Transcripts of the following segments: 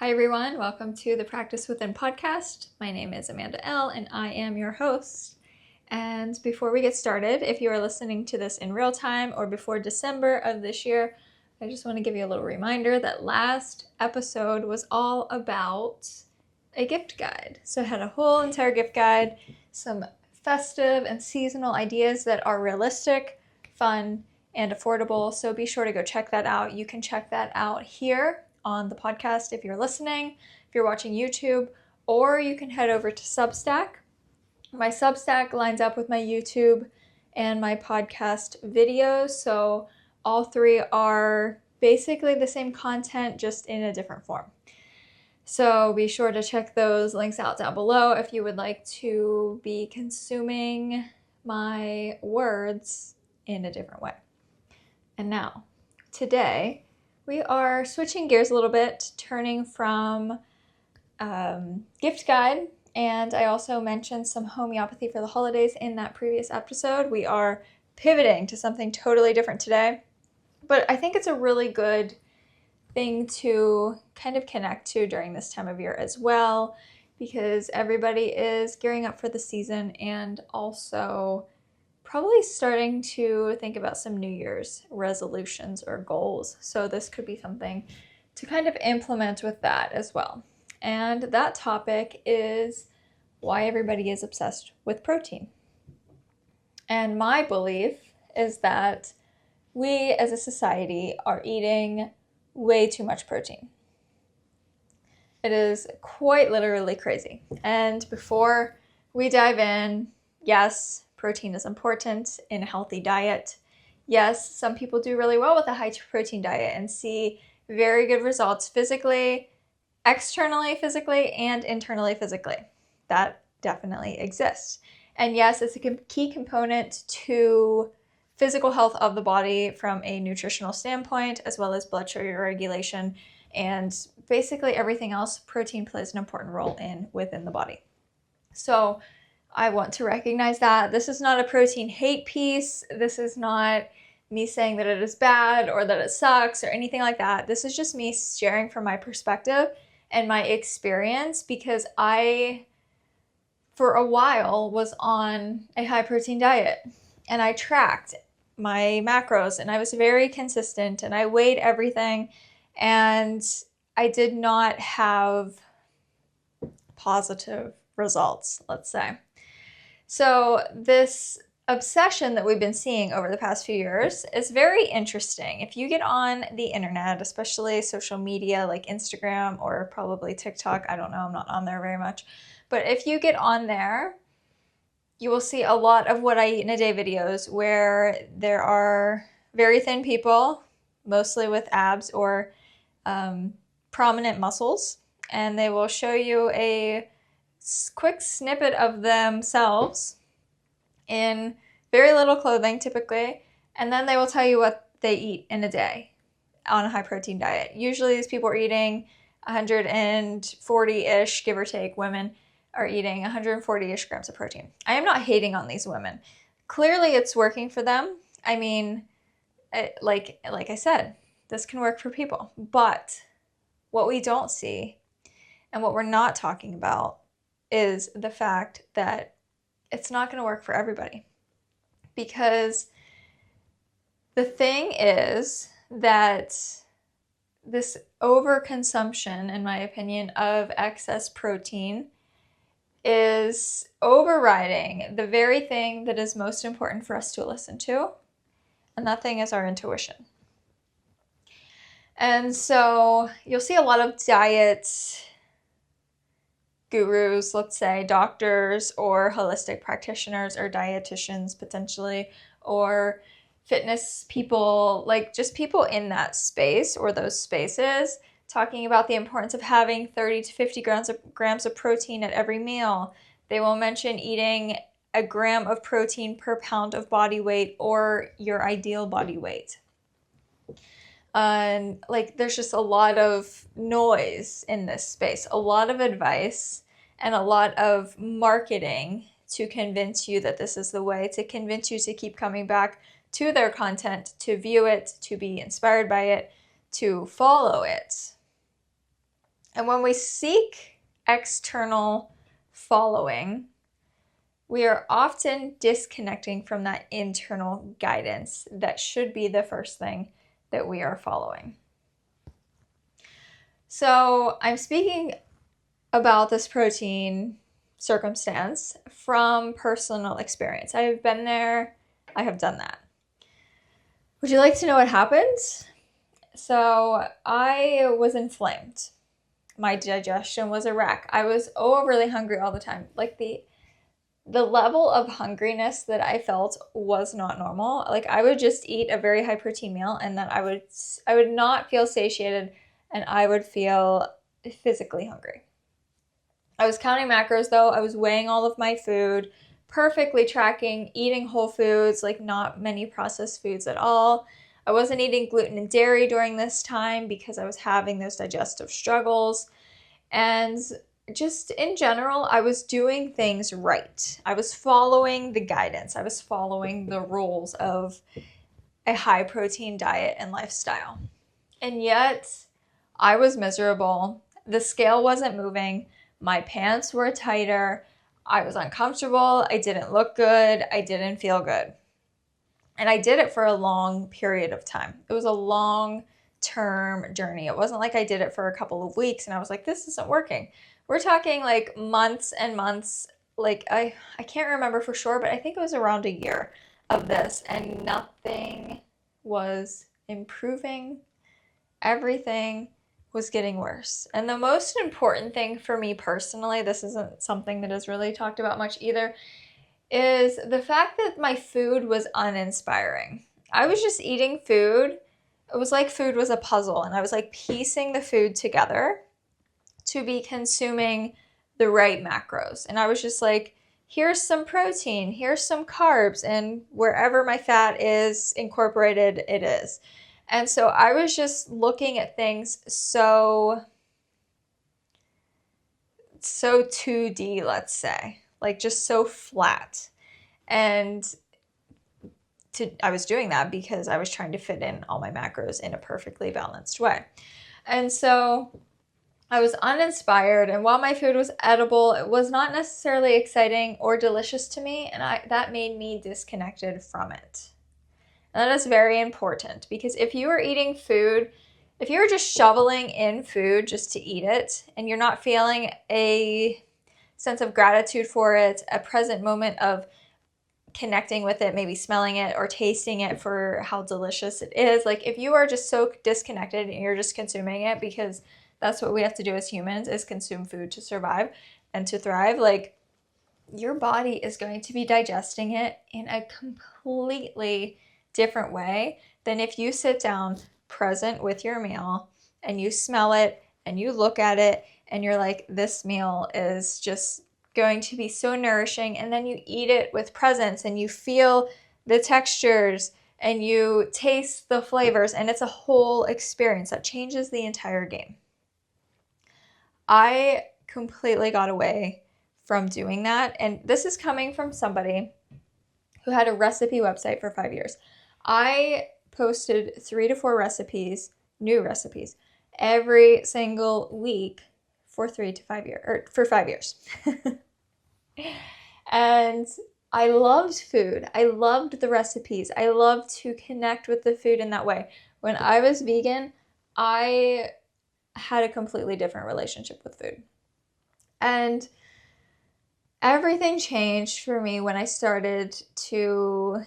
Hi everyone, welcome to the Practice Within podcast. My name is Amanda L. and I am your host. And before we get started, if you are listening to this in real time or before December of this year, I just want to give you a little reminder that last episode was all about a gift guide. So I had a whole entire gift guide, some festive and seasonal ideas that are realistic, fun, and affordable. So be sure to go check that out. You can check that out here on the podcast if you're listening, if you're watching YouTube, or you can head over to Substack. My Substack lines up with my YouTube and my podcast videos, so all three are basically the same content, just in a different form. So be sure to check those links out down below if you would like to be consuming my words in a different way. And now, today, we are switching gears a little bit, turning from gift guide, and I also mentioned some homeopathy for the holidays in that previous episode. We are pivoting to something totally different today, but I think it's a really good thing to kind of connect to during this time of year as well, because everybody is gearing up for the season and also probably starting to think about some New Year's resolutions or goals. So this could be something to kind of implement with that as well. And that topic is why everybody is obsessed with protein. And my belief is that we as a society are eating way too much protein. It is quite literally crazy. And before we dive in, yes, protein is important in a healthy diet. Yes, some people do really well with a high protein diet and see very good results physically, externally physically, and internally physically. That definitely exists. And yes, it's a key component to physical health of the body from a nutritional standpoint, as well as blood sugar regulation, and basically everything else protein plays an important role in within the body. So I want to recognize that this is not a protein hate piece. This is not me saying that it is bad or that it sucks or anything like that. This is just me sharing from my perspective and my experience, because I, for a while, was on a high protein diet and I tracked my macros and I was very consistent and I weighed everything, and I did not have positive results, let's say. So this obsession that we've been seeing over the past few years is very interesting. If you get on the internet, especially social media like Instagram or probably TikTok, I don't know, I'm not on there very much, but if you get on there, you will see a lot of what I eat in a day videos where there are very thin people, mostly with abs or prominent muscles, and they will show you a quick snippet of themselves in very little clothing typically, and then they will tell you what they eat in a day on a high protein diet. Usually these people are eating 140-ish, give or take. Women are eating 140-ish grams of protein. I am not hating on these women. Clearly it's working for them. I mean, like I said, this can work for people. But what we don't see and what we're not talking about is the fact that it's not going to work for everybody. Because the thing is that this overconsumption, in my opinion, of excess protein is overriding the very thing that is most important for us to listen to, and that thing is our intuition. And so you'll see a lot of diet gurus, let's say doctors or holistic practitioners or dietitians potentially, or fitness people, like just people in that space or those spaces, talking about the importance of having 30 to 50 grams of protein at every meal. They will mention eating a gram of protein per pound of body weight or your ideal body weight. And there's just a lot of noise in this space, a lot of advice and a lot of marketing to convince you that this is the way, to convince you to keep coming back to their content, to view it, to be inspired by it, to follow it. And when we seek external following, we are often disconnecting from that internal guidance that should be the first thing that we are following. So I'm speaking about this protein circumstance from personal experience. I have been there, I have done that. Would you like to know what happened? So I was inflamed. My digestion was a wreck. I was overly hungry all the time. Like the level of hungriness that I felt was not normal. Like I would just eat a very high protein meal and then I would not feel satiated and I would feel physically hungry. I was counting macros though. I was weighing all of my food, perfectly tracking, eating whole foods, like not many processed foods at all. I wasn't eating gluten and dairy during this time because I was having those digestive struggles. And just in general, I was doing things right. I was following the guidance. I was following the rules of a high protein diet and lifestyle. And yet I was miserable. The scale wasn't moving. My pants were tighter. I was uncomfortable. I didn't look good. I didn't feel good. And I did it for a long period of time. It was a long-term journey. It wasn't like I did it for a couple of weeks and I was like, this isn't working. We're talking like months and months. Like I can't remember for sure, but I think it was around a year of this and nothing was improving. Everything was getting worse. And the most important thing for me personally, this isn't something that is really talked about much either, is the fact that my food was uninspiring. I was just eating food. It was like food was a puzzle and I was like piecing the food together to be consuming the right macros. And I was just like, here's some protein, here's some carbs, and wherever my fat is incorporated, it is. And so I was just looking at things so 2D, let's say, like just so flat. And I was doing that because I was trying to fit in all my macros in a perfectly balanced way. And so I was uninspired, and while my food was edible, it was not necessarily exciting or delicious to me, and that made me disconnected from it. And that is very important because if you are eating food, if you're just shoveling in food just to eat it, and you're not feeling a sense of gratitude for it, a present moment of connecting with it, maybe smelling it or tasting it for how delicious it is, like if you are just so disconnected and you're just consuming it because that's what we have to do as humans, is consume food to survive and to thrive. Like your body is going to be digesting it in a completely different way than if you sit down present with your meal and you smell it and you look at it and you're like, this meal is just going to be so nourishing. And then you eat it with presence and you feel the textures and you taste the flavors, and it's a whole experience that changes the entire game. I completely got away from doing that. And this is coming from somebody who had a recipe website for 5 years. I posted 3 to 4 recipes, new recipes, every single week for 3 to 5 years, or for 5 years. And I loved food. I loved the recipes. I loved to connect with the food in that way. When I was vegan, I had a completely different relationship with food. And everything changed for me when I started to,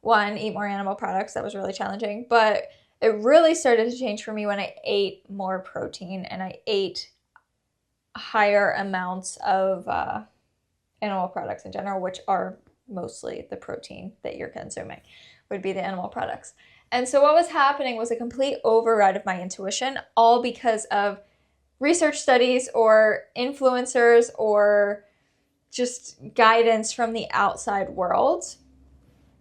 one, eat more animal products. That was really challenging. But it really started to change for me when I ate more protein and I ate higher amounts of animal products in general, which are mostly the protein that you're consuming, would be the animal products. And so what was happening was a complete override of my intuition, all because of research studies or influencers or just guidance from the outside world.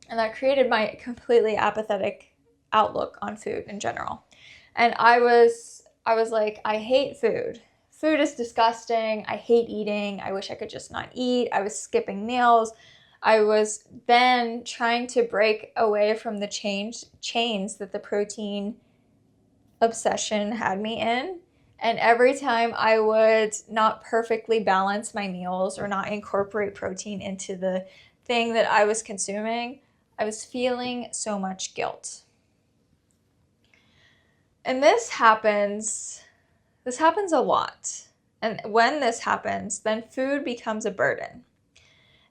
And that created my completely apathetic outlook on food in general. And I was like, I hate food. Food is disgusting. I hate eating. I wish I could just not eat. I was skipping meals. I was then trying to break away from the chains that the protein obsession had me in. And every time I would not perfectly balance my meals or not incorporate protein into the thing that I was consuming, I was feeling so much guilt. And this happens a lot. And when this happens, then food becomes a burden.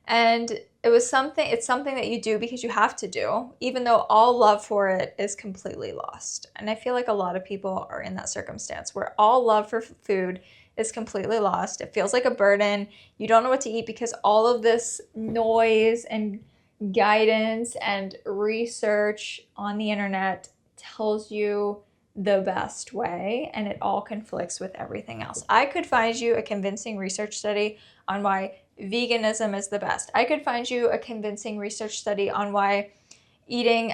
And it's something that you do because you have to do, even though all love for it is completely lost. And I feel like a lot of people are in that circumstance where all love for food is completely lost. It feels like a burden. You don't know what to eat because all of this noise and guidance and research on the internet tells you the best way, and it all conflicts with everything else. I could find you a convincing research study on why veganism is the best. I could find you a convincing research study on why eating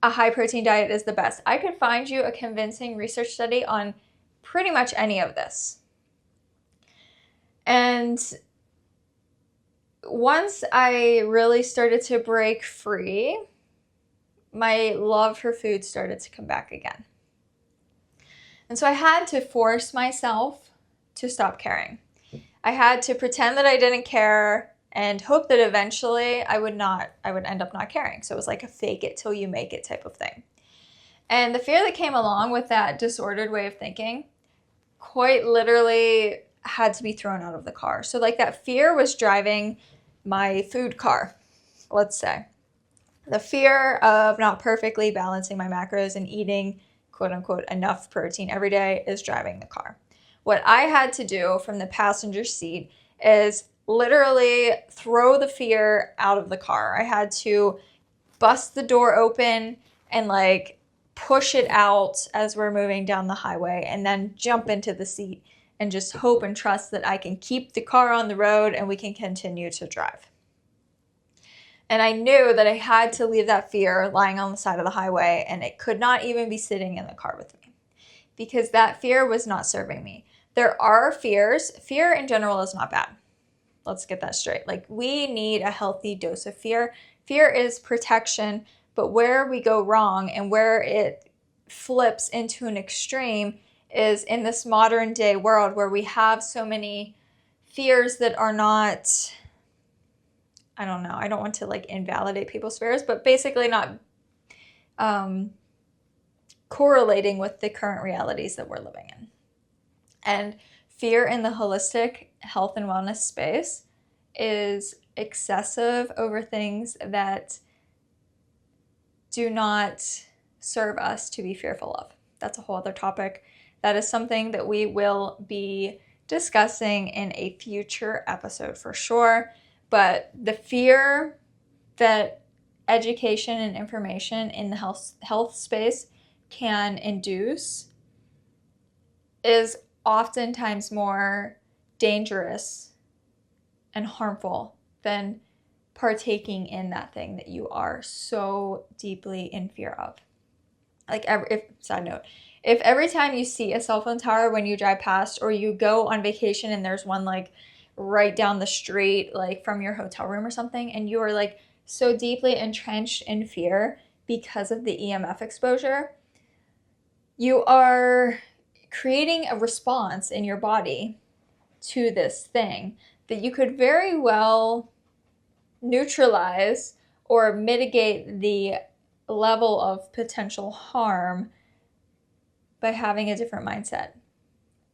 a high protein diet is the best. I could find you a convincing research study on pretty much any of this. And once I really started to break free, my love for food started to come back again. And so I had to force myself to stop caring. I had to pretend that I didn't care and hope that eventually I would end up not caring. So it was like a fake it till you make it type of thing. And the fear that came along with that disordered way of thinking quite literally had to be thrown out of the car. So like that fear was driving my food car, let's say. The fear of not perfectly balancing my macros and eating quote unquote enough protein every day is driving the car. What I had to do from the passenger seat is literally throw the fear out of the car. I had to bust the door open and like push it out as we're moving down the highway, and then jump into the seat and just hope and trust that I can keep the car on the road and we can continue to drive. And I knew that I had to leave that fear lying on the side of the highway, and it could not even be sitting in the car with me because that fear was not serving me. There are fears. Fear in general is not bad. Let's get that straight. Like, we need a healthy dose of fear. Fear is protection, but where we go wrong and where it flips into an extreme is in this modern day world where we have so many fears that are not, I don't know, I don't want to like invalidate people's fears, but basically not correlating with the current realities that we're living in. And fear in the holistic health and wellness space is excessive over things that do not serve us to be fearful of. That's a whole other topic. That is something that we will be discussing in a future episode for sure. But the fear that education and information in the health space can induce is oftentimes more dangerous and harmful than partaking in that thing that you are so deeply in fear of. Like, if every time you see a cell phone tower when you drive past, or you go on vacation and there's one like right down the street, like from your hotel room or something, and you are like so deeply entrenched in fear because of the EMF exposure, you are creating a response in your body to this thing that you could very well neutralize or mitigate the level of potential harm by having a different mindset,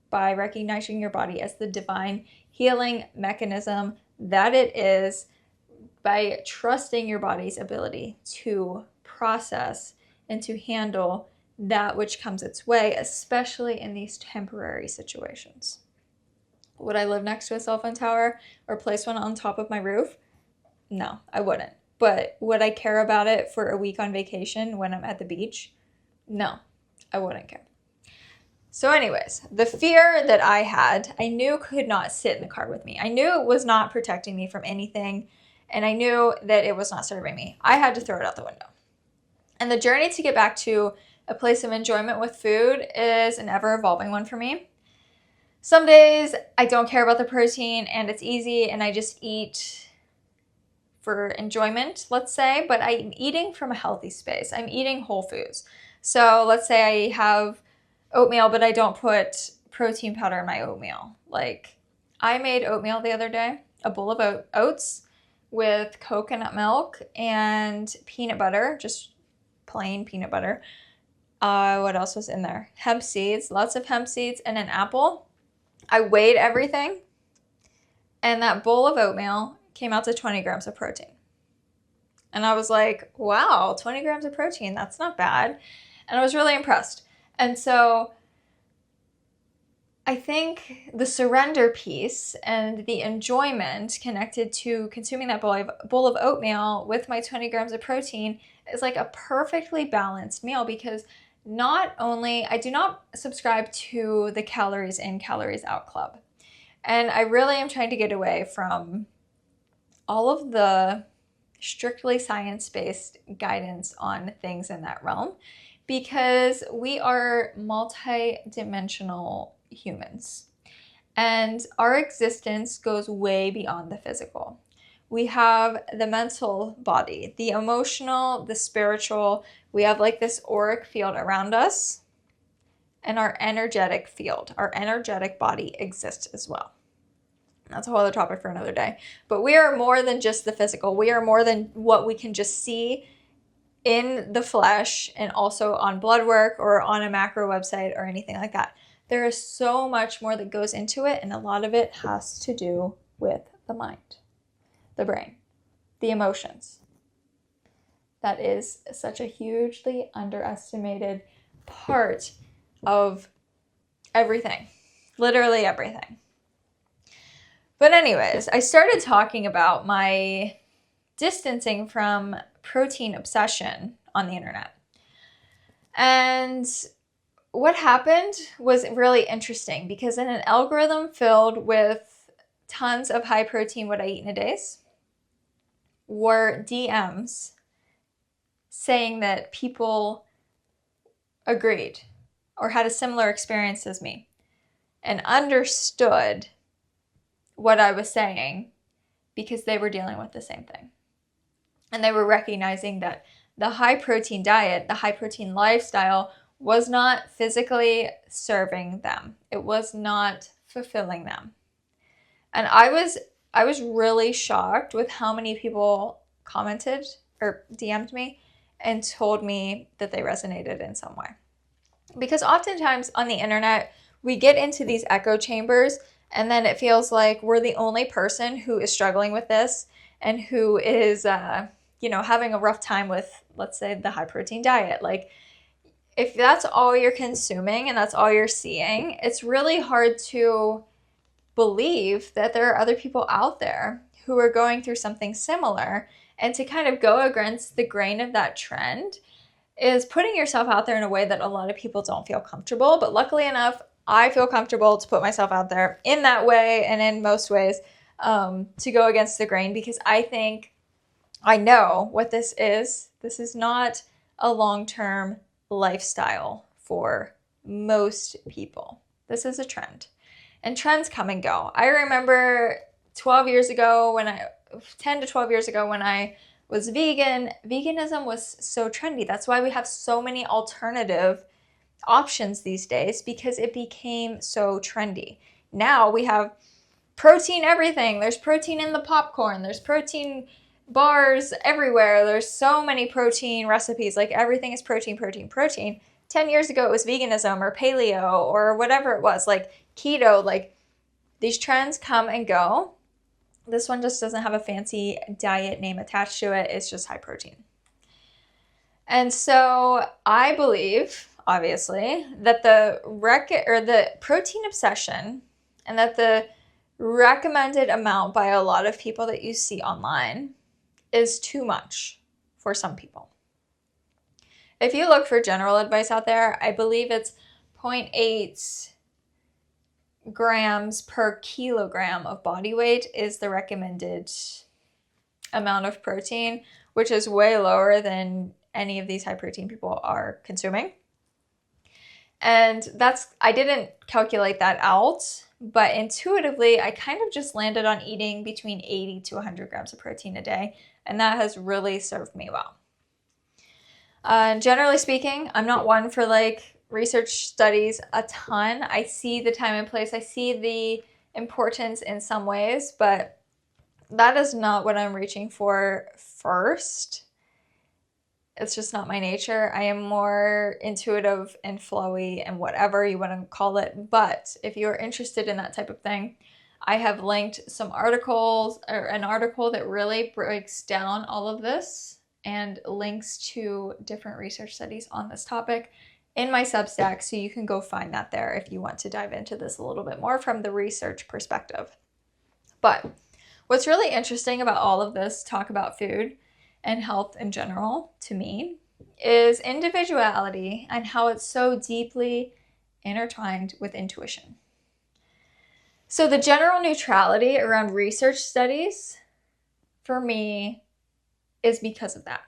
by recognizing your body as the divine healing mechanism that it is, by trusting your body's ability to process and to handle that which comes its way, especially in these temporary situations. Would I live next to a cell phone tower or place one on top of my roof? No, I wouldn't. But would I care about it for a week on vacation when I'm at the beach? No, I wouldn't care. So anyways, the fear that I had, I knew could not sit in the car with me. I knew it was not protecting me from anything, and I knew that it was not serving me. I had to throw it out the window. And the journey to get back to a place of enjoyment with food is an ever-evolving one for me. Some days I don't care about the protein and it's easy and I just eat for enjoyment, let's say, but I'm eating from a healthy space. I'm eating whole foods. So let's say I have oatmeal, but I don't put protein powder in my oatmeal. Like, I made oatmeal the other day, a bowl of oats with coconut milk and peanut butter, just plain peanut butter. What else was in there? Hemp seeds, lots of hemp seeds, and an apple. I weighed everything, and that bowl of oatmeal came out to 20 grams of protein. And I was like, wow, 20 grams of protein, that's not bad. And I was really impressed. And so I think the surrender piece and the enjoyment connected to consuming that bowl of oatmeal with my 20 grams of protein is like a perfectly balanced meal, because not only, I do not subscribe to the calories in, calories out club. And I really am trying to get away from all of the strictly science-based guidance on things in that realm, because we are multi-dimensional humans and our existence goes way beyond the physical. We have the mental body, the emotional, the spiritual. We have like this auric field around us, and our energetic field, our energetic body exists as well. That's a whole other topic for another day. But we are more than just the physical. We are more than what we can just see in the flesh and also on blood work or on a macro website or anything like that. There is so much more that goes into it, and a lot of it has to do with the mind, the brain, the emotions. That is such a hugely underestimated part of everything, literally everything. But anyways, I started talking about my distancing from protein obsession on the internet. And what happened was really interesting, because in an algorithm filled with tons of high protein what I eat in a days were DMs saying that people agreed or had a similar experience as me and understood what I was saying because they were dealing with the same thing. And they were recognizing that the high protein diet, the high protein lifestyle was not physically serving them. It was not fulfilling them. And I was really shocked with how many people commented or DM'd me and told me that they resonated in some way. Because oftentimes on the internet, we get into these echo chambers, and then it feels like we're the only person who is struggling with this and who is, having a rough time with, let's say, the high protein diet. Like, if that's all you're consuming and that's all you're seeing, it's really hard to believe that there are other people out there who are going through something similar. And to kind of go against the grain of that trend is putting yourself out there in a way that a lot of people don't feel comfortable. But luckily enough, I feel comfortable to put myself out there in that way and in most ways to go against the grain, because I know what this is. This is not a long-term lifestyle for most people. This is a trend. And trends come and go. I remember 10 to 12 years ago when I was vegan, veganism was so trendy. That's why we have so many alternative options these days, because it became so trendy. Now we have protein everything. There's protein in the popcorn. There's protein bars everywhere. There's so many protein recipes. Like, everything is protein, protein, protein. 10 years ago, it was veganism or paleo or whatever it was, like keto. Like, these trends come and go. This one just doesn't have a fancy diet name attached to it. It's just high protein. And so I believe, obviously, that the protein obsession and that the recommended amount by a lot of people that you see online is too much for some people. If you look for general advice out there, I believe it's 0.8 grams per kilogram of body weight is the recommended amount of protein, which is way lower than any of these high protein people are consuming. And I didn't calculate that out, but intuitively, I kind of just landed on eating between 80 to 100 grams of protein a day, and that has really served me well. Generally speaking, I'm not one for like research studies a ton. I see the time and place. I see the importance in some ways, but that is not what I'm reaching for first. It's just not my nature. I am more intuitive and flowy and whatever you want to call it. But if you're interested in that type of thing, I have linked some articles, or an article that really breaks down all of this and links to different research studies on this topic in my Substack. So you can go find that there if you want to dive into this a little bit more from the research perspective. But what's really interesting about all of this talk about food and health in general, to me, is individuality and how it's so deeply intertwined with intuition. So the general neutrality around research studies, for me, is because of that.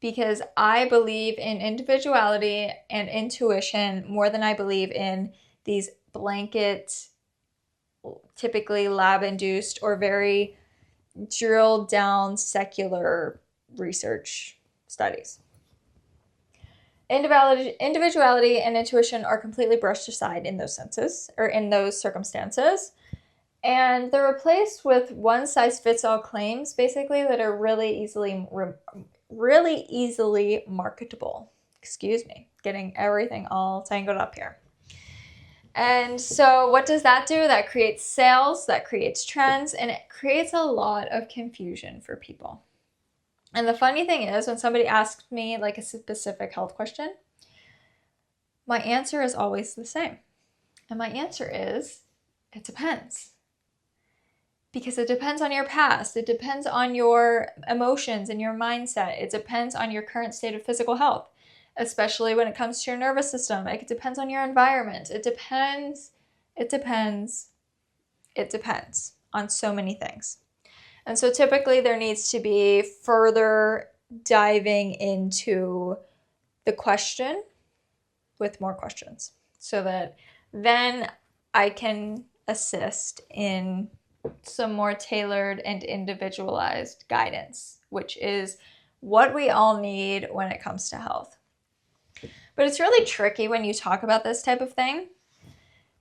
Because I believe in individuality and intuition more than I believe in these blanket, typically lab-induced or very drilled down secular research studies. Individuality and intuition are completely brushed aside in those senses, or in those circumstances, and they're replaced with one-size-fits-all claims, basically, that are really easily marketable. Excuse me, getting everything all tangled up here. And so what does that do? That creates sales, that creates trends, and it creates a lot of confusion for people. And the funny thing is, when somebody asks me like a specific health question, my answer is always the same. And my answer is, it depends. Because it depends on your past. It depends on your emotions and your mindset. It depends on your current state of physical health, especially when it comes to your nervous system. It depends on your environment. It depends on so many things. And so typically there needs to be further diving into the question with more questions so that then I can assist in some more tailored and individualized guidance, which is what we all need when it comes to health. But it's really tricky when you talk about this type of thing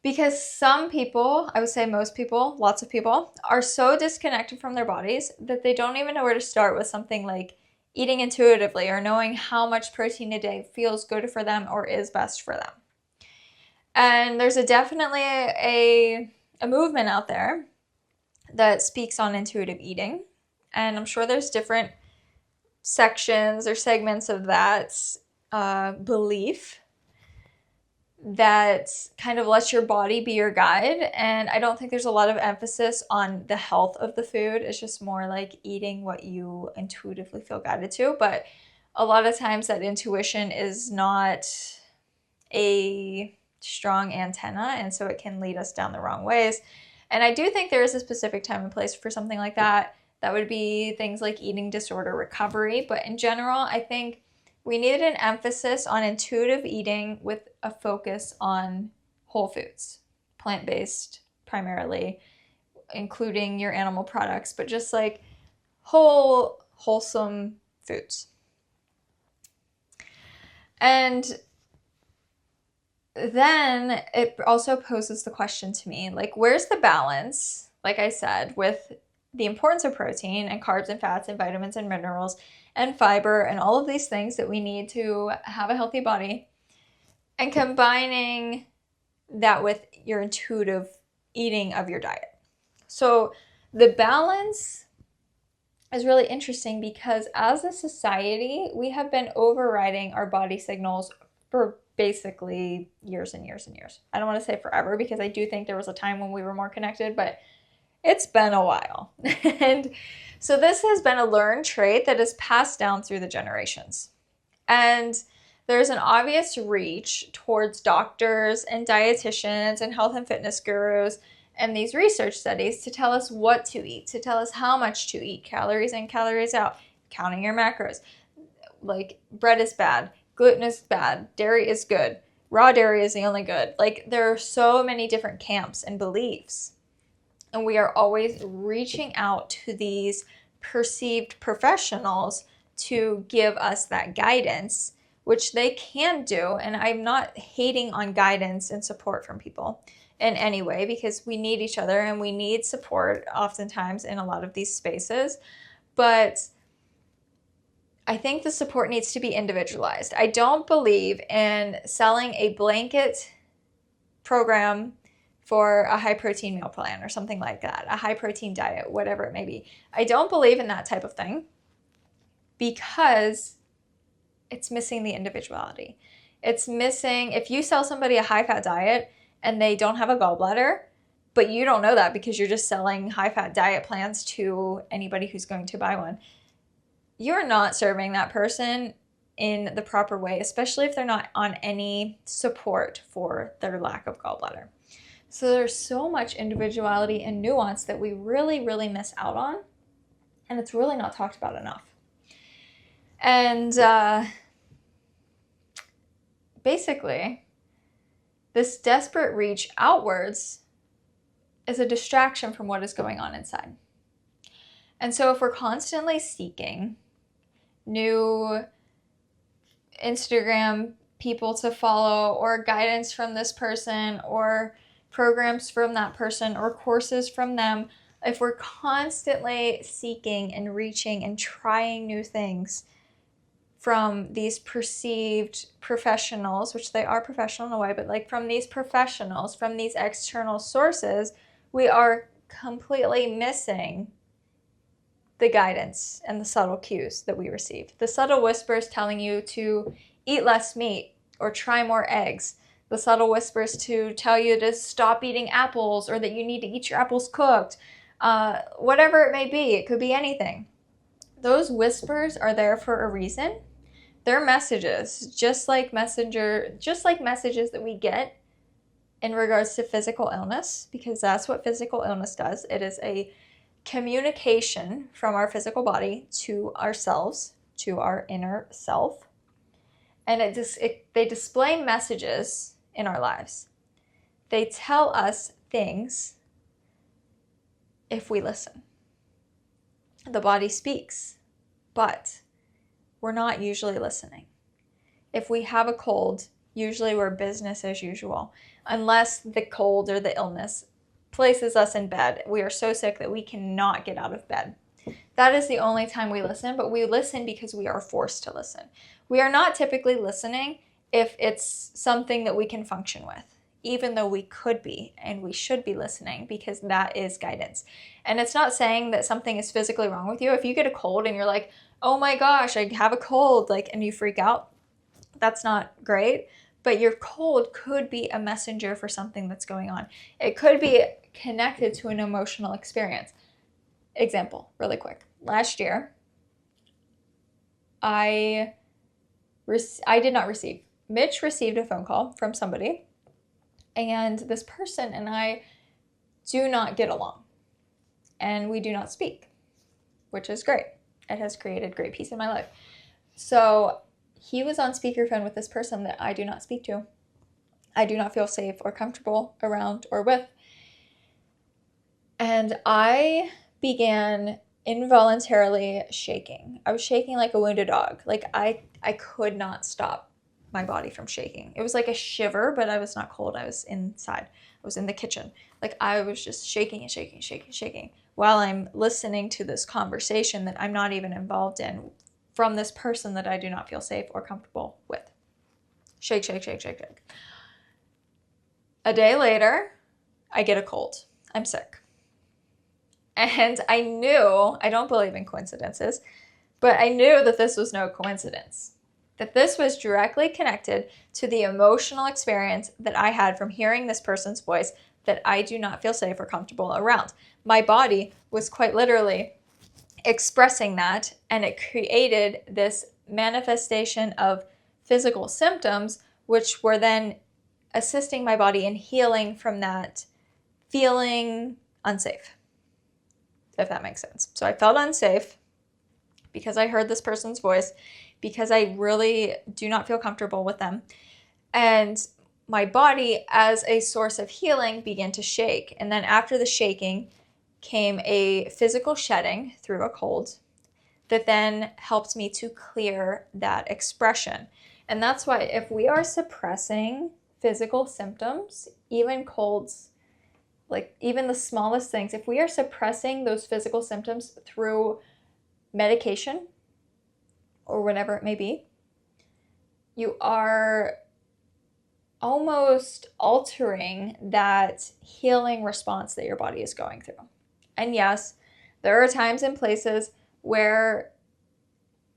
because some people, I would say most people, lots of people, are so disconnected from their bodies that they don't even know where to start with something like eating intuitively or knowing how much protein a day feels good for them or is best for them. And there's definitely a movement out there that speaks on intuitive eating. And I'm sure there's different sections or segments of that belief that kind of lets your body be your guide. And I don't think there's a lot of emphasis on the health of the food. It's just more like eating what you intuitively feel guided to. But a lot of times that intuition is not a strong antenna, and so it can lead us down the wrong ways. And I do think there is a specific time and place for something like that. That would be things like eating disorder recovery. But in general, I think we needed an emphasis on intuitive eating with a focus on whole foods, plant-based primarily, including your animal products, but just like wholesome foods. And then it also poses the question to me, like, where's the balance, like I said, with the importance of protein and carbs and fats and vitamins and minerals and fiber and all of these things that we need to have a healthy body, and combining that with your intuitive eating of your diet. So the balance is really interesting because as a society, we have been overriding our body signals for basically years and years and years. I don't want to say forever because I do think there was a time when we were more connected, but it's been a while. And so this has been a learned trait that is passed down through the generations. And there's an obvious reach towards doctors and dietitians and health and fitness gurus and these research studies to tell us what to eat, to tell us how much to eat, calories in, calories out, counting your macros. Like, bread is bad, gluten is bad, dairy is good, raw dairy is the only good. Like, there are so many different camps and beliefs. And we are always reaching out to these perceived professionals to give us that guidance which they can do. And I'm not hating on guidance and support from people in any way, because we need each other and we need support oftentimes in a lot of these spaces. But I think the support needs to be individualized. I don't believe in selling a blanket program for a high protein meal plan or something like that, a high protein diet, whatever it may be. I don't believe in that type of thing because it's missing the individuality. It's missing, if you sell somebody a high fat diet and they don't have a gallbladder, but you don't know that because you're just selling high fat diet plans to anybody who's going to buy one, you're not serving that person in the proper way, especially if they're not on any support for their lack of gallbladder. So there's so much individuality and nuance that we really, really miss out on, and it's really not talked about enough. And basically, this desperate reach outwards is a distraction from what is going on inside. And so if we're constantly seeking new Instagram people to follow, or guidance from this person, or programs from that person, or courses from them, if we're constantly seeking and reaching and trying new things from these perceived professionals, which they are professional in a way, but like from these professionals, from these external sources, we are completely missing the guidance and the subtle cues that we receive. The subtle whispers telling you to eat less meat or try more eggs. The subtle whispers to tell you to stop eating apples, or that you need to eat your apples cooked. Whatever it may be, it could be anything. Those whispers are there for a reason. They're messages, just like messages that we get in regards to physical illness, because that's what physical illness does. It is a communication from our physical body to ourselves, to our inner self. And they display messages in our lives. They tell us things if we listen. The body speaks, but we're not usually listening. If we have a cold, usually we're business as usual, unless the cold or the illness places us in bed. We are so sick that we cannot get out of bed. That is the only time we listen, but we listen because we are forced to listen. We are not typically listening if it's something that we can function with, even though we could be and we should be listening, because that is guidance. And it's not saying that something is physically wrong with you. If you get a cold and you're like, oh my gosh, I have a cold, and you freak out, that's not great. But your cold could be a messenger for something that's going on. It could be connected to an emotional experience. Example, really quick. Last year, I did not receive. Mitch received a phone call from somebody, and this person and I do not get along, and we do not speak, which is great. It has created great peace in my life. So he was on speakerphone with this person that I do not speak to. I do not feel safe or comfortable around or with. And I began involuntarily shaking. I was shaking like a wounded dog. I could not stop my body from shaking. It was like a shiver, but I was not cold. I was inside. I was in the kitchen. I was just shaking and shaking while I'm listening to this conversation that I'm not even involved in from this person that I do not feel safe or comfortable with. Shake. A day later, I get a cold. I'm sick. And I knew, I don't believe in coincidences, but I knew that this was no coincidence. That this was directly connected to the emotional experience that I had from hearing this person's voice that I do not feel safe or comfortable around. My body was quite literally expressing that, and it created this manifestation of physical symptoms, which were then assisting my body in healing from that feeling unsafe, if that makes sense. So I felt unsafe because I heard this person's voice, because I really do not feel comfortable with them. And my body, as a source of healing, began to shake. And then after the shaking came a physical shedding through a cold that then helped me to clear that expression. And that's why if we are suppressing physical symptoms, even colds, like even the smallest things, if we are suppressing those physical symptoms through medication or whatever it may be, you are almost altering that healing response that your body is going through. And yes, there are times and places where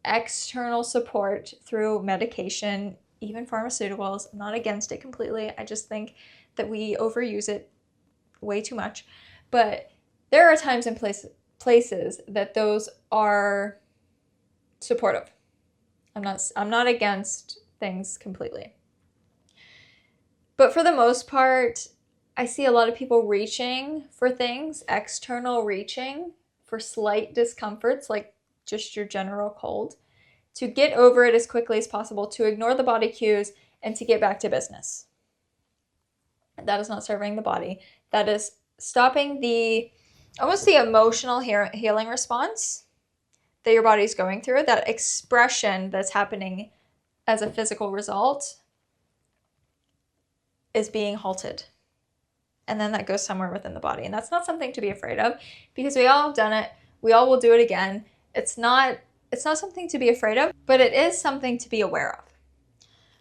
external support through medication, even pharmaceuticals, I'm not against it completely. I just think that we overuse it way too much. But there are times and places that those are supportive. I'm not against things completely. But for the most part, I see a lot of people reaching for things, external reaching for slight discomforts, like just your general cold, to get over it as quickly as possible, to ignore the body cues, and to get back to business. That is not serving the body. That is stopping almost the emotional healing response that your body's going through, that expression that's happening as a physical result is being halted. And then that goes somewhere within the body. And that's not something to be afraid of, because we all have done it. We all will do it again. It's not something to be afraid of, but it is something to be aware of.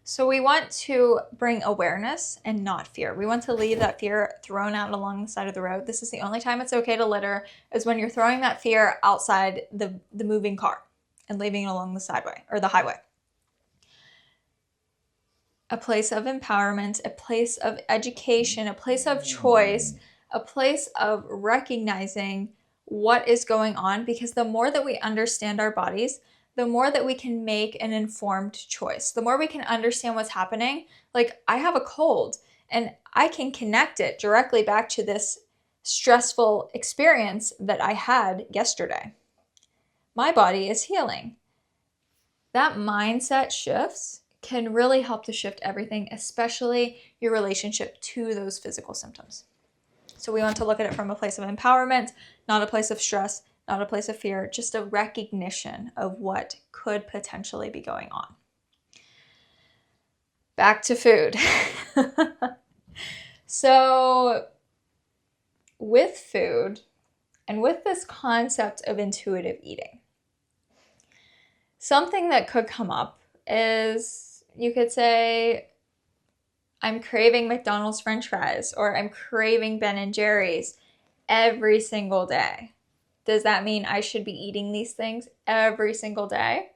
So we want to bring awareness and not fear. We want to leave that fear thrown out along the side of the road. This is the only time it's okay to litter, is when you're throwing that fear outside the moving car and leaving it along the sideway or the highway. A place of empowerment, a place of education, a place of choice, a place of recognizing what is going on, because the more that we understand our bodies, the more that we can make an informed choice, the more we can understand what's happening. Like, I have a cold and I can connect it directly back to this stressful experience that I had yesterday. My body is healing. That mindset shifts can really help to shift everything, especially your relationship to those physical symptoms. So we want to look at it from a place of empowerment, not a place of stress, not a place of fear, just a recognition of what could potentially be going on. Back to food. So with food and with this concept of intuitive eating, something that could come up is, you could say, I'm craving McDonald's French fries, or I'm craving Ben & Jerry's every single day. Does that mean I should be eating these things every single day?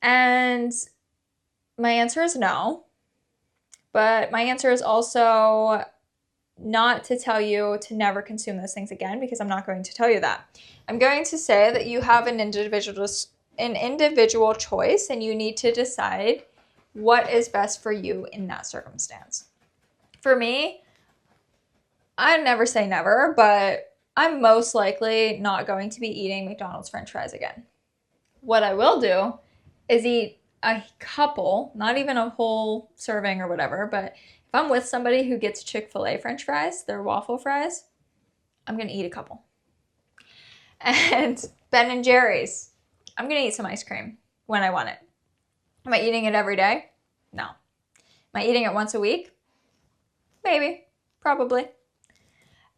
And my answer is no. But my answer is also not to tell you to never consume those things again, because I'm not going to tell you that. I'm going to say that you have an individual choice, and you need to decide what is best for you in that circumstance. For me, I never say never, but I'm most likely not going to be eating McDonald's French fries again. What I will do is eat a couple, not even a whole serving or whatever, but if I'm with somebody who gets Chick-fil-A French fries, their waffle fries, I'm going to eat a couple. And Ben & Jerry's, I'm going to eat some ice cream when I want it. Am I eating it every day? No. Am I eating it once a week? Maybe. Probably.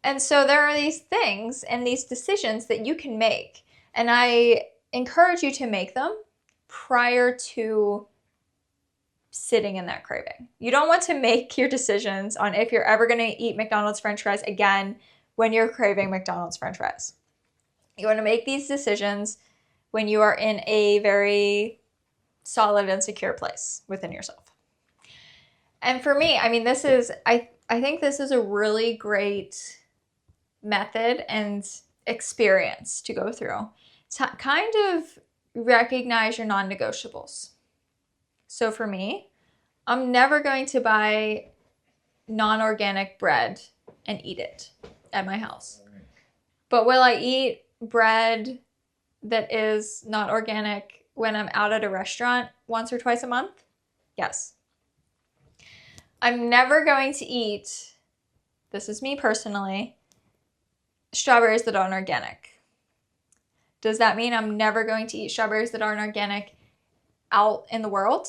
And so there are these things and these decisions that you can make. And I encourage you to make them prior to sitting in that craving. You don't want to make your decisions on if you're ever going to eat McDonald's French fries again when you're craving McDonald's French fries. You want to make these decisions when you are in a very solid and secure place within yourself. And for me, I mean, this is, I think this is a really great method and experience to go through to kind of recognize your non-negotiables. So for me, I'm never going to buy non-organic bread and eat it at my house. But will I eat bread that is not organic when I'm out at a restaurant once or twice a month? Yes. I'm never going to eat, this is me personally, strawberries that aren't organic. Does that mean I'm never going to eat strawberries that aren't organic out in the world?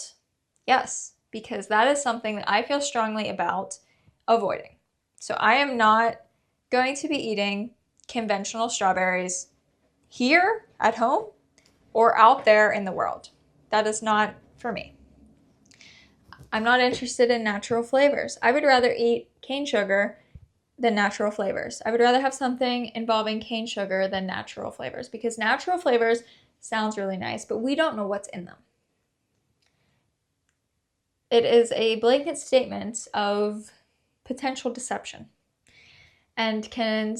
Yes, because that is something that I feel strongly about avoiding. So I am not going to be eating conventional strawberries here at home or out there in the world. That is not for me. I'm not interested in natural flavors. I would rather eat cane sugar than natural flavors. I would rather have something involving cane sugar than natural flavors, because natural flavors sounds really nice, but we don't know what's in them. It is a blanket statement of potential deception and can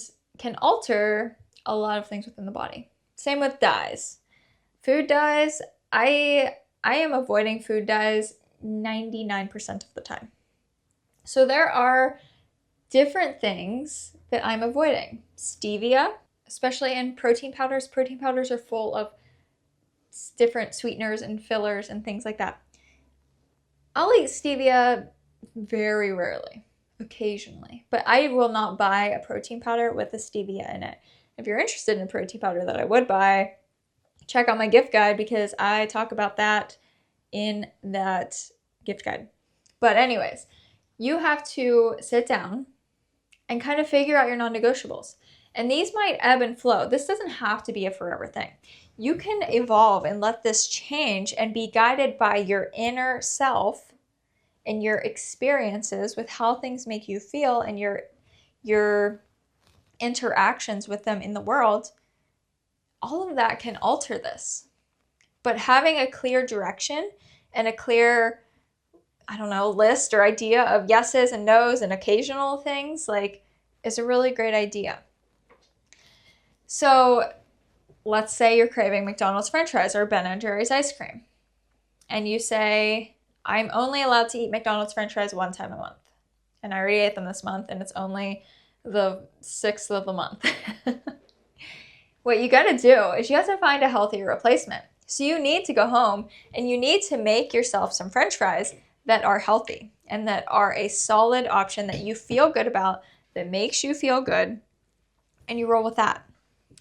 alter a lot of things within the body. Same with dyes. Food dyes, I am avoiding food dyes 99% of the time. So there are different things that I'm avoiding. Stevia, especially in protein powders. Protein powders are full of different sweeteners and fillers and things like that. I'll eat stevia very rarely, occasionally, but I will not buy a protein powder with a stevia in it. If you're interested in a protein powder that I would buy, check out my gift guide, because I talk about that in that gift guide. But anyways, you have to sit down and kind of figure out your non-negotiables. And these might ebb and flow. This doesn't have to be a forever thing. You can evolve and let this change and be guided by your inner self and your experiences with how things make you feel and your interactions with them in the world. All of that can alter this. But having a clear direction and a clear, list or idea of yeses and nos and occasional things, is a really great idea. So let's say you're craving McDonald's French fries or Ben & Jerry's ice cream. And you say, I'm only allowed to eat McDonald's French fries one time a month. And I already ate them this month, and it's only the 6th of the month. What you got to do is you have to find a healthy replacement. So you need to go home and you need to make yourself some French fries that are healthy and that are a solid option that you feel good about, that makes you feel good, and you roll with that.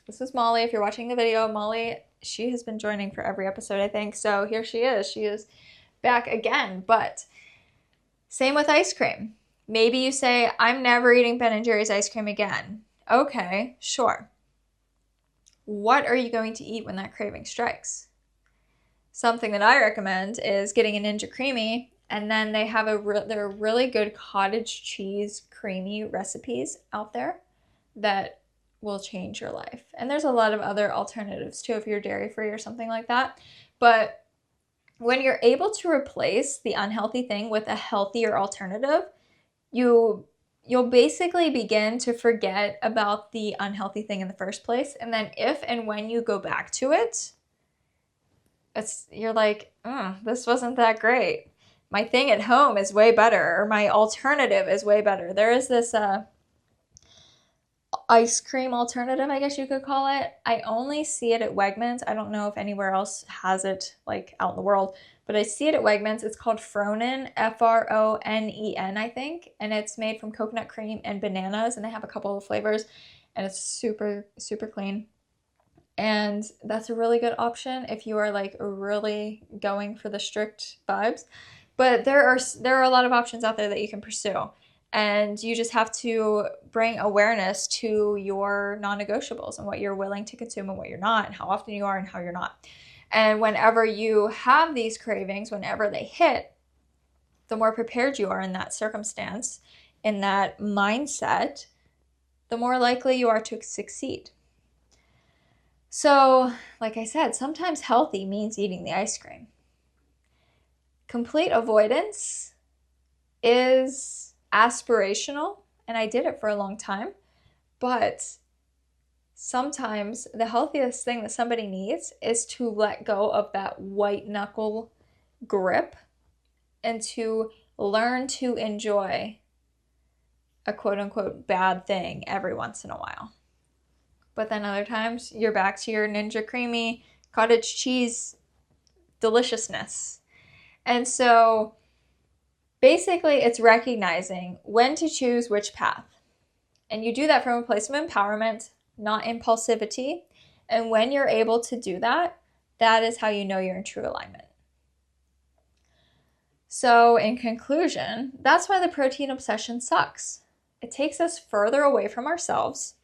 This is Molly. If you're watching the video, Molly, she has been joining for every episode, I think. So here she is. She is back again. But same with ice cream. Maybe you say, I'm never eating Ben & Jerry's ice cream again. Okay, sure. What are you going to eat when that craving strikes? Something that I recommend is getting a Ninja Creamy, and then they have they're really good cottage cheese creamy recipes out there that will change your life. And there's a lot of other alternatives too if you're dairy-free or something like that. But when you're able to replace the unhealthy thing with a healthier alternative, you'll basically begin to forget about the unhealthy thing in the first place. And then if and when you go back to it, you're like, this wasn't that great. My thing at home is way better, or my alternative is way better. There is this ice cream alternative, I guess you could call it. I only see it at Wegmans. I don't know if anywhere else has it out in the world, but I see it at Wegmans. It's called Fronen, Fronen, I think, and it's made from coconut cream and bananas, and they have a couple of flavors, and it's super, super clean. And that's a really good option if you are really going for the strict vibes. But there are a lot of options out there that you can pursue. And you just have to bring awareness to your non-negotiables and what you're willing to consume and what you're not, and how often you are and how you're not. And whenever you have these cravings, whenever they hit, the more prepared you are in that circumstance, in that mindset, the more likely you are to succeed. So, like I said, sometimes healthy means eating the ice cream. Complete avoidance is aspirational, and I did it for a long time, but sometimes the healthiest thing that somebody needs is to let go of that white knuckle grip and to learn to enjoy a quote-unquote bad thing every once in a while. But then other times, you're back to your Ninja Creamy cottage cheese deliciousness. And so basically, it's recognizing when to choose which path. And you do that from a place of empowerment, not impulsivity. And when you're able to do that, that is how you know you're in true alignment. So in conclusion, that's why the protein obsession sucks. It takes us further away from ourselves,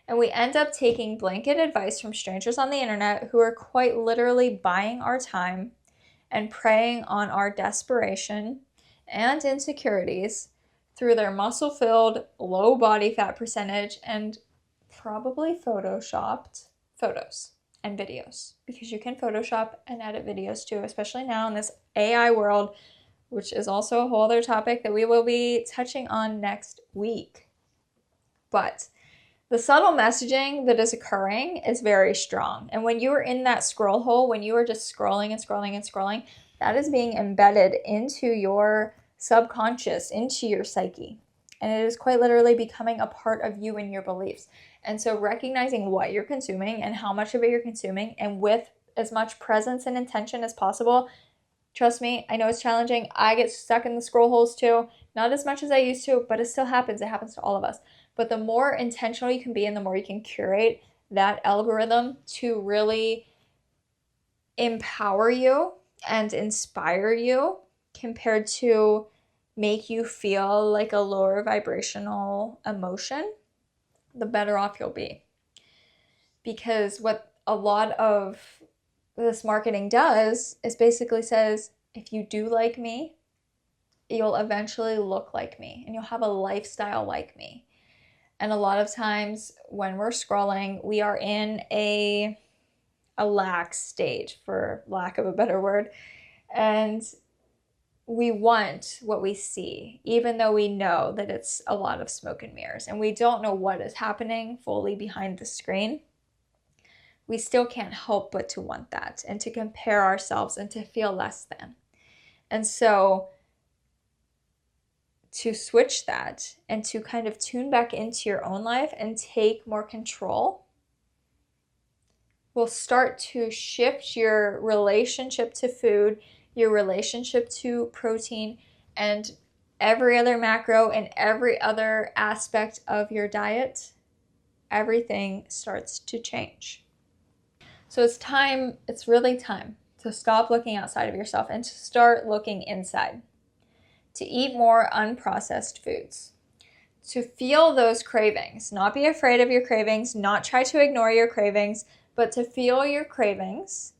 and we end up taking blanket advice from strangers on the internet who are quite literally buying our time and preying on our desperation and insecurities through their muscle-filled, low body fat percentage and probably photoshopped photos and videos, because you can Photoshop and edit videos too, especially now in this AI world, which is also a whole other topic that we will be touching on next week. But the subtle messaging that is occurring is very strong. And when you are in that scroll hole, when you are just scrolling and scrolling and scrolling, that is being embedded into your subconscious, into your psyche. And it is quite literally becoming a part of you and your beliefs. And so recognizing what you're consuming and how much of it you're consuming, and with as much presence and intention as possible. Trust me, I know it's challenging. I get stuck in the scroll holes too. Not as much as I used to, but it still happens. It happens to all of us. But the more intentional you can be and the more you can curate that algorithm to really empower you and inspire you compared to make you feel like a lower vibrational emotion, the better off you'll be. Because what a lot of this marketing does is basically says, if you do like me, you'll eventually look like me and you'll have a lifestyle like me. And a lot of times when we're scrolling, we are in a lax state, for lack of a better word. And we want what we see, even though we know that it's a lot of smoke and mirrors and we don't know what is happening fully behind the screen. We still can't help but to want that and to compare ourselves and to feel less than. And so to switch that and to kind of tune back into your own life and take more control will start to shift your relationship to food, your relationship to protein, and every other macro and every other aspect of your diet. Everything starts to change. So it's really time to stop looking outside of yourself and to start looking inside. To eat more unprocessed foods. To feel those cravings, not be afraid of your cravings, not try to ignore your cravings, but to feel your cravings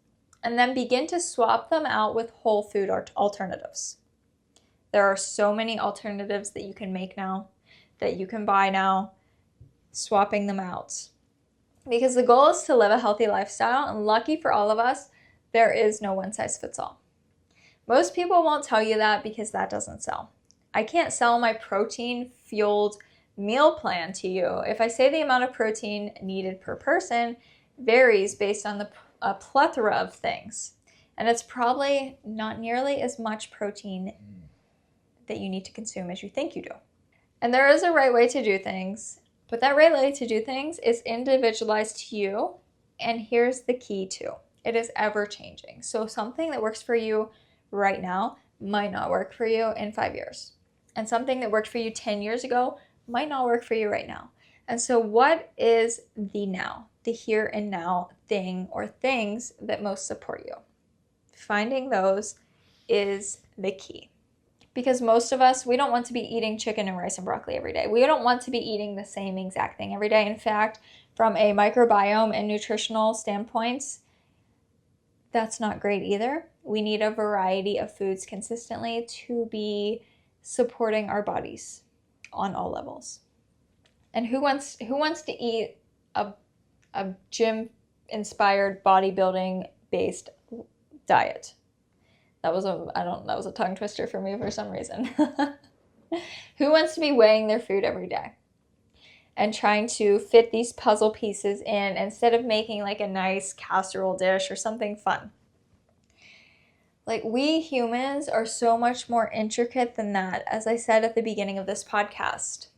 and then begin to swap them out with whole food alternatives. There are so many alternatives that you can make now, that you can buy now, swapping them out. Because the goal is to live a healthy lifestyle, and lucky for all of us, there is no one size fits all. Most people won't tell you that because that doesn't sell. I can't sell my protein-fueled meal plan to you if I say the amount of protein needed per person varies based on a plethora of things. And it's probably not nearly as much protein that you need to consume as you think you do. And there is a right way to do things, but that right way to do things is individualized to you. And here's the key too. It is ever changing. So something that works for you right now might not work for you in 5 years. And something that worked for you 10 years ago might not work for you right now. And so what is the now, the here and now thing or things that most support you? Finding those is the key. Because most of us, we don't want to be eating chicken and rice and broccoli every day. We don't want to be eating the same exact thing every day. In fact, from a microbiome and nutritional standpoints, that's not great either. We need a variety of foods consistently to be supporting our bodies on all levels. And who wants to eat a gym-inspired, bodybuilding-based diet? That was a tongue twister for me for some reason. Who wants to be weighing their food every day and trying to fit these puzzle pieces in instead of making like a nice casserole dish or something fun? Like, we humans are so much more intricate than that, as I said at the beginning of this podcast.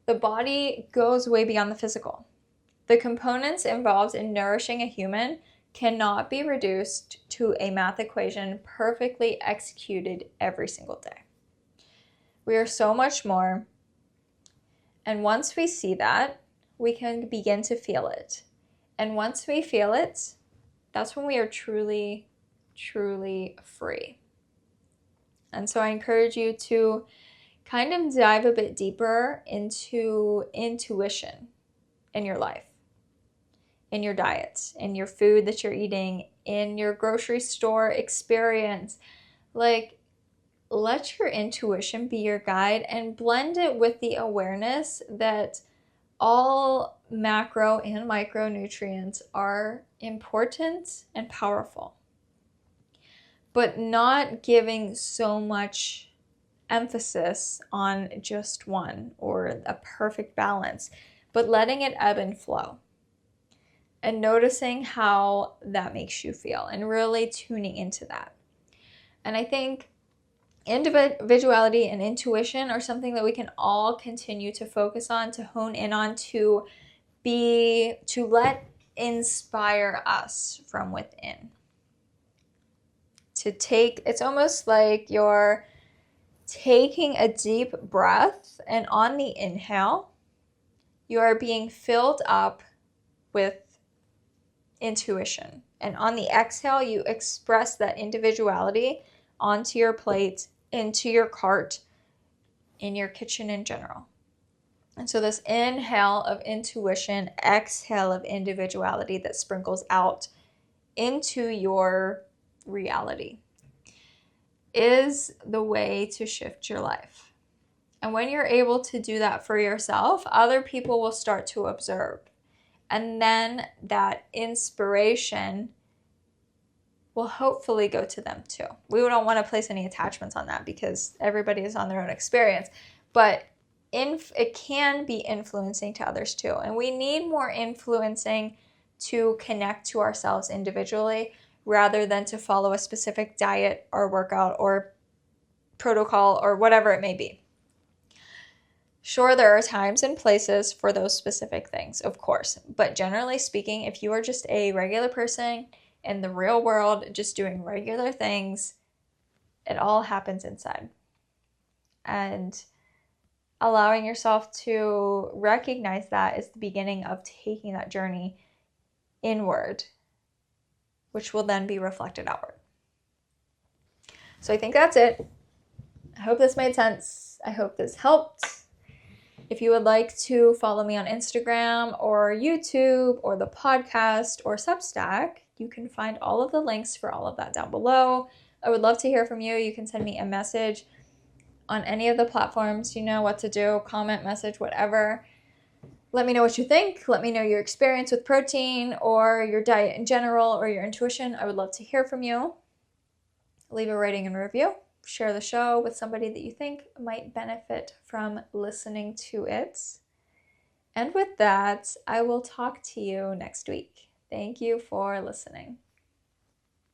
The body goes way beyond the physical. The components involved in nourishing a human cannot be reduced to a math equation perfectly executed every single day. We are so much more. And once we see that, we can begin to feel it. And once we feel it, that's when we are truly, truly free. And so I encourage you to kind of dive a bit deeper into intuition in your life, in your diet, in your food that you're eating, in your grocery store experience. Like, let your intuition be your guide and blend it with the awareness that all macro and micronutrients are important and powerful, but not giving so much emphasis on just one or a perfect balance, but letting it ebb and flow and noticing how that makes you feel and really tuning into that. And I think individuality and intuition are something that we can all continue to focus on, to hone in on, to let inspire us from within. It's almost like you're taking a deep breath, and on the inhale, you are being filled up with intuition. And on the exhale, you express that individuality onto your plate, into your cart, in your kitchen in general. And so this inhale of intuition, exhale of individuality that sprinkles out into your reality is the way to shift your life. And when you're able to do that for yourself, other people will start to observe. And then that inspiration will hopefully go to them too. We don't want to place any attachments on that because everybody is on their own experience. But it can be influencing to others too. And we need more influencing to connect to ourselves individually rather than to follow a specific diet or workout or protocol or whatever it may be. Sure, there are times and places for those specific things, of course. But generally speaking, if you are just a regular person in the real world, just doing regular things, it all happens inside. And allowing yourself to recognize that is the beginning of taking that journey inward, which will then be reflected outward. So I think that's it. I hope this made sense. I hope this helped. If you would like to follow me on Instagram or YouTube or the podcast or Substack, you can find all of the links for all of that down below. I would love to hear from you. You can send me a message on any of the platforms. You know what to do. Comment, message, whatever. Let me know what you think. Let me know your experience with protein or your diet in general or your intuition. I would love to hear from you. Leave a rating and review. Share the show with somebody that you think might benefit from listening to it. And with that, I will talk to you next week. Thank you for listening.